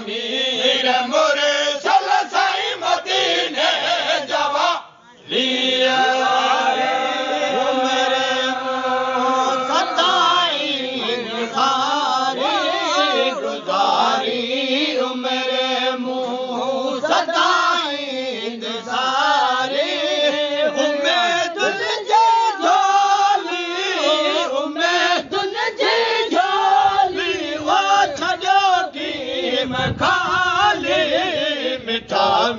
मीर मुरसल साईं मदीने जवा लिया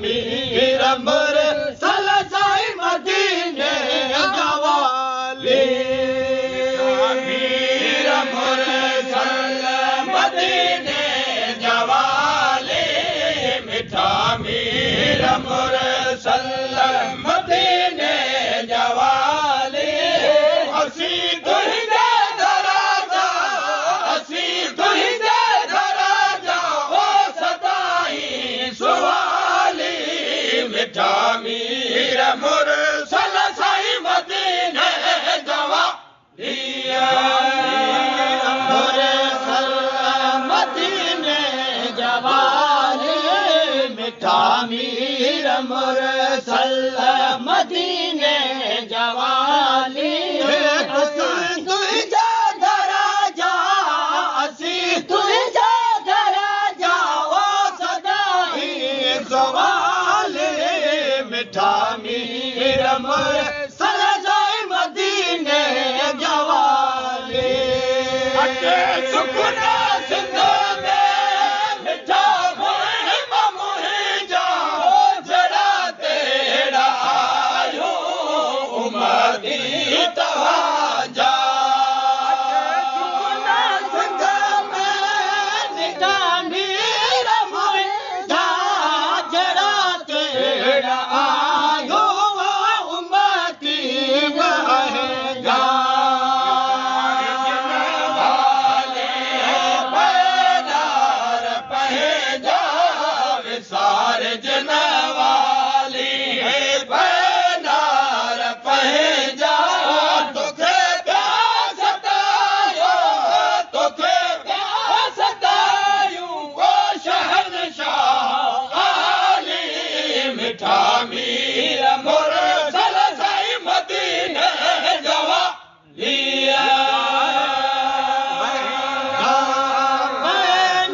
मीर मुरसल साईं मदीने जवाली मीर मुरसल मदीने जवाली मिठा मीर मुरसल मदीने जवाली असी तुझे दराजा असी तुझे दराजा वो सदाई सुहा मिठा मीर मुरसल साईं मदीने जवाली मुरसल मदीने जवाली मिठा मीर मुरसल मदीने जवाली असी तुझे दराजा असी तुझे दराजा वो सदाई सवाली मिठा मीर मुरसल साईं मदीने जवाली अटे सुखना सिंध में मिठा मुहिम मुहिंजा जड़ा तेरा आयो उमदी तवाजा सुखना सिंध में मिठा मीर मुहिंजा जड़ा तेरा मीर मुरसल साईं मदीने जवाली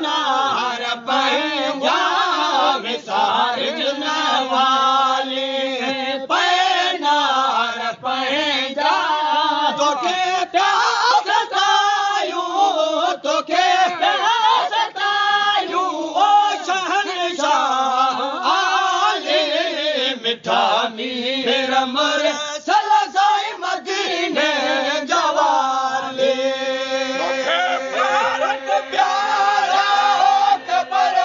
नार पंहिंजा विसार जनवाली पैनार पंहिंजा तोखे प्यार सतायूं तोखे प्यार सतायूं ओ शहनशाह मिठा मीर मुरसल साईं मदीने जवाली प्यारा कबर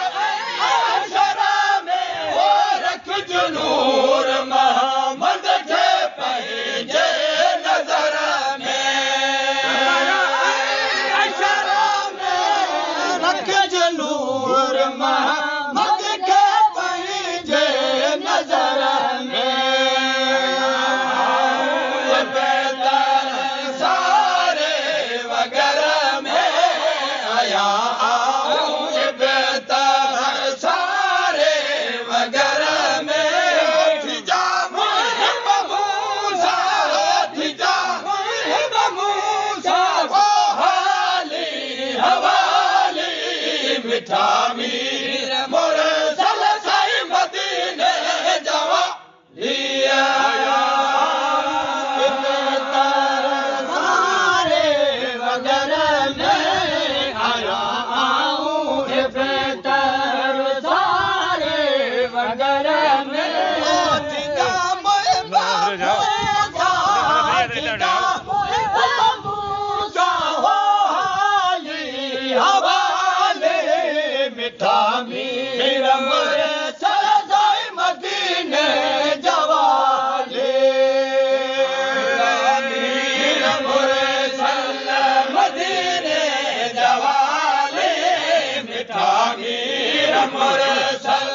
शरा में वो रख जुनूर मोहम्मद के पंहिंजे नज़र में शरा में रख जुनूर मोहम्मद के पंहिंजे नज़र मिठा मीर मुरसल साईं मदीने जवाली सारे वगर में आया आऊं बेहतर सारे वगर में मिठा मीर मुरसल साईं मदीने जवाली मीर मुरसल मदीने जवाली मिठा मीर मुरसल